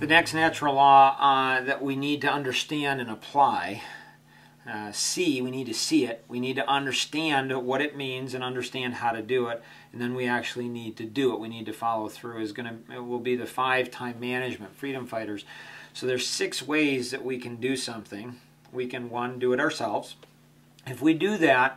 The next natural law that we need to understand and apply, we need to see it, we need to understand what it means and understand how to do it, and then we actually need to do it. We need to follow through. It will be the 5 time management, freedom fighters. So there's 6 ways that we can do something. We can, 1, do it ourselves. If we do that,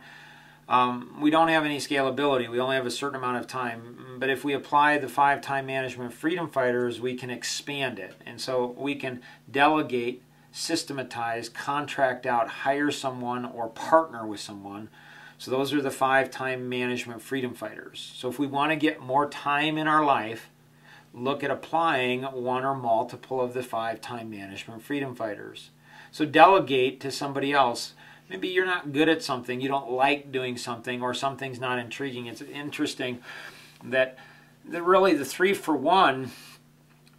we don't have any scalability. We only have a certain amount of time. But if we apply the 5 time management freedom fighters, we can expand it. And so we can delegate, systematize, contract out, hire someone, or partner with someone. So those are the 5 time management freedom fighters. So if we want to get more time in our life, look at applying 1 or multiple of the 5 time management freedom fighters. So delegate to somebody else. Maybe you're not good at something, you don't like doing something, or something's not intriguing. It's interesting that really the 3-for-1,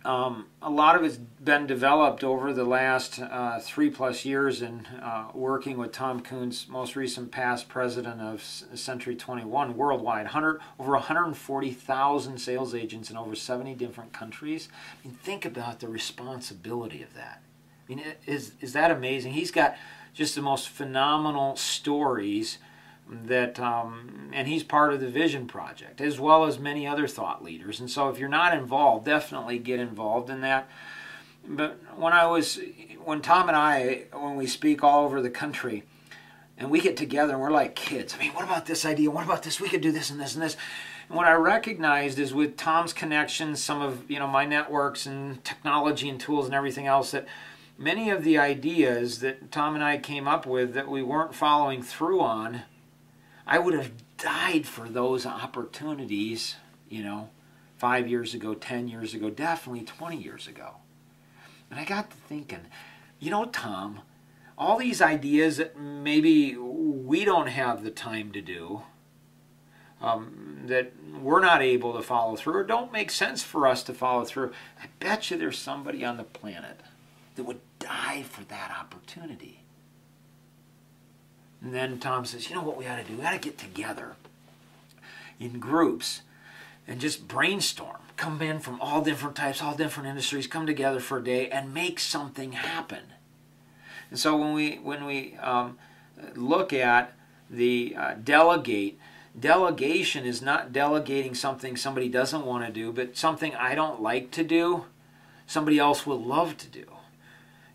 a lot of it's been developed over the last 3+ years in working with Tom Kuhn's most recent past president of Century 21 worldwide. Over 140,000 sales agents in over 70 different countries. I mean, think about the responsibility of that. I mean, is that amazing? He's got just the most phenomenal stories that, and he's part of the Vision Project, as well as many other thought leaders. And so if you're not involved, definitely get involved in that. But when Tom and I, when we speak all over the country, and we get together and we're like kids, I mean, what about this idea? What about this? We could do this and this and this. And what I recognized is with Tom's connections, some of my networks and technology and tools and everything else, that many of the ideas that Tom and I came up with that we weren't following through on, I would have died for those opportunities, 5 years ago, 10 years ago, definitely 20 years ago. And I got to thinking, Tom, all these ideas that maybe we don't have the time to do, that we're not able to follow through, or don't make sense for us to follow through, I bet you there's somebody on the planet that would die for that opportunity. And then Tom says, you know what we ought to do? We ought to get together in groups and just brainstorm. Come in from all different types, all different industries, come together for a day and make something happen. And so when we look at the delegation is not delegating something somebody doesn't want to do, but something I don't like to do, somebody else will love to do.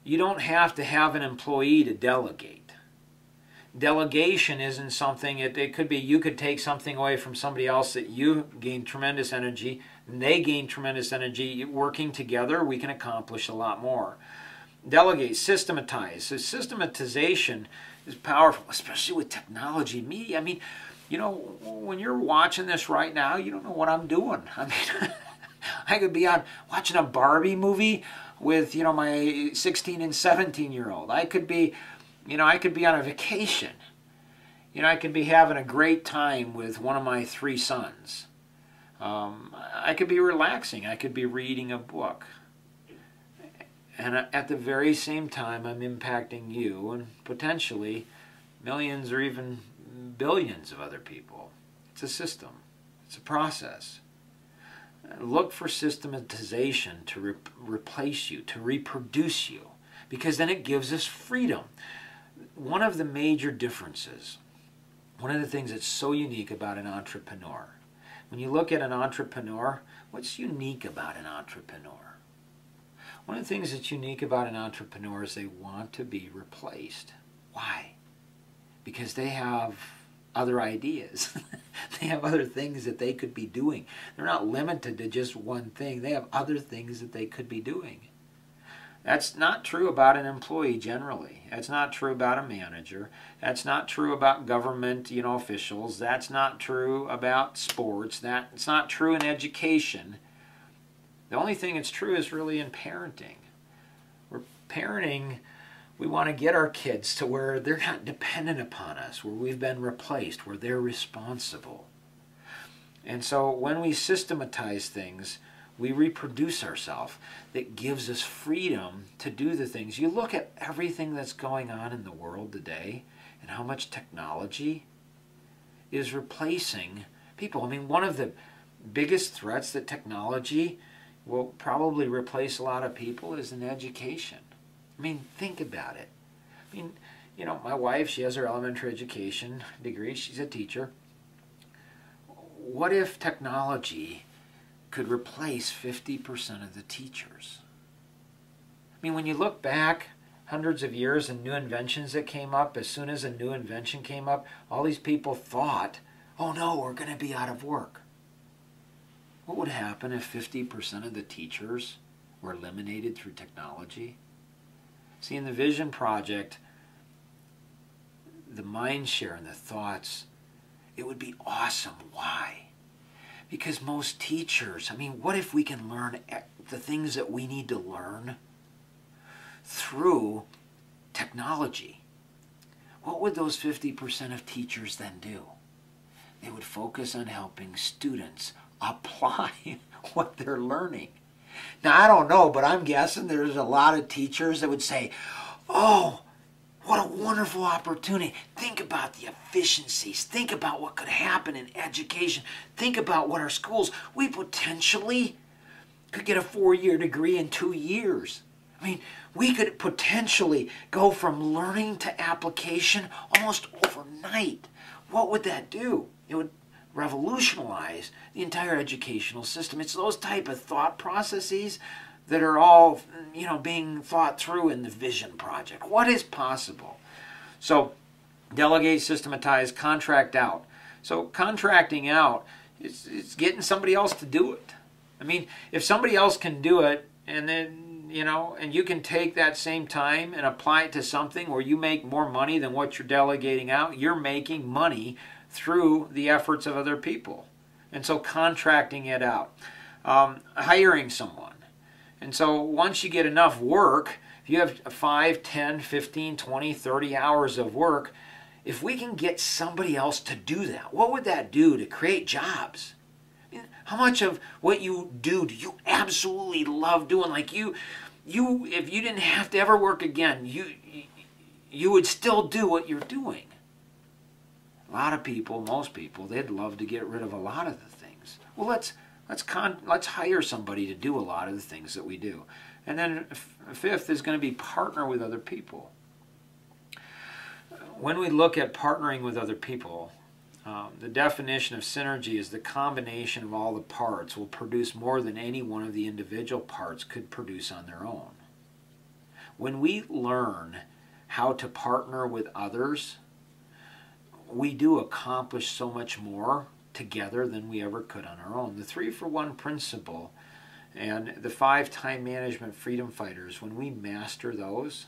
You don't have to have an employee to delegate. Delegation isn't something, it could be you could take something away from somebody else that you gain tremendous energy, and they gain tremendous energy. Working together, we can accomplish a lot more. Delegate, systematize. So systematization is powerful, especially with technology, media. I mean, when you're watching this right now, you don't know what I'm doing. I mean, I could be watching a Barbie movie with my 16 and 17-year-old. I could be on a vacation. I could be having a great time with one of my 3 sons. I could be relaxing. I could be reading a book. And at the very same time, I'm impacting you and potentially millions or even billions of other people. It's a system. It's a process. Look for systematization to replace you, to reproduce you, because then it gives us freedom. One of the major differences, one of the things that's so unique about an entrepreneur, when you look at an entrepreneur, what's unique about an entrepreneur? One of the things that's unique about an entrepreneur is they want to be replaced. Why? Because they have other ideas. They have other things that they could be doing. They're not limited to just one thing. They have other things that they could be doing. That's not true about an employee generally. That's not true about a manager. That's not true about government, officials. That's not true about sports. It's not true in education. The only thing that's true is really in parenting. We're parenting. We want to get our kids to where they're not dependent upon us, where we've been replaced, where they're responsible. And so when we systematize things, we reproduce ourselves. That gives us freedom to do the things. You look at everything that's going on in the world today and how much technology is replacing people. I mean, one of the biggest threats that technology will probably replace a lot of people is in education. I mean, think about it. I mean, you know, my wife, she has her elementary education degree. She's a teacher. What if technology could replace 50% of the teachers? I mean, when you look back hundreds of years and new inventions that came up, as soon as a new invention came up, all these people thought, oh no, we're going to be out of work. What would happen if 50% of the teachers were eliminated through technology? See, in the Vision Project, the mind share and the thoughts, it would be awesome. Why? Because most teachers, I mean, what if we can learn the things that we need to learn through technology? What would those 50% of teachers then do? They would focus on helping students apply what they're learning. Now, I don't know, but I'm guessing there's a lot of teachers that would say, oh, what a wonderful opportunity. Think about the efficiencies. Think about what could happen in education. Think about what our schools, we potentially could get a 4-year degree in 2 years. I mean, we could potentially go from learning to application almost overnight. What would that do? It would revolutionize the entire educational system. It's those type of thought processes that are all, you know, being thought through in the Vision Project. What is possible? So, delegate, systematize, contract out. So, contracting out, it's getting somebody else to do it. I mean, if somebody else can do it, and then, you know, and you can take that same time and apply it to something where you make more money than what you're delegating out, you're making money through the efforts of other people. And so contracting it out. Hiring someone. And so once you get enough work, if you have 5, 10, 15, 20, 30 hours of work, if we can get somebody else to do that, what would that do to create jobs? I mean, how much of what you do you absolutely love doing? Like if you didn't have to ever work again, you would still do what you're doing. A lot of people, most people, they'd love to get rid of a lot of the things. Well, let's hire somebody to do a lot of the things that we do. And then fifth is going to be partner with other people. When we look at partnering with other people, the definition of synergy is the combination of all the parts will produce more than any one of the individual parts could produce on their own. When we learn how to partner with others, we do accomplish so much more together than we ever could on our own. The 3-for-1 principle and the 5 time management freedom fighters, when we master those,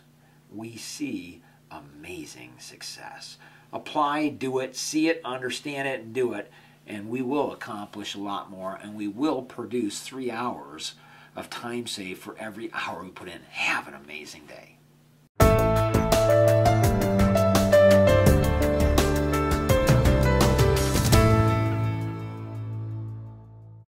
we see amazing success. Apply, do it, see it, understand it, and do it, and we will accomplish a lot more, and we will produce 3 hours of time saved for every hour we put in. Have an amazing day.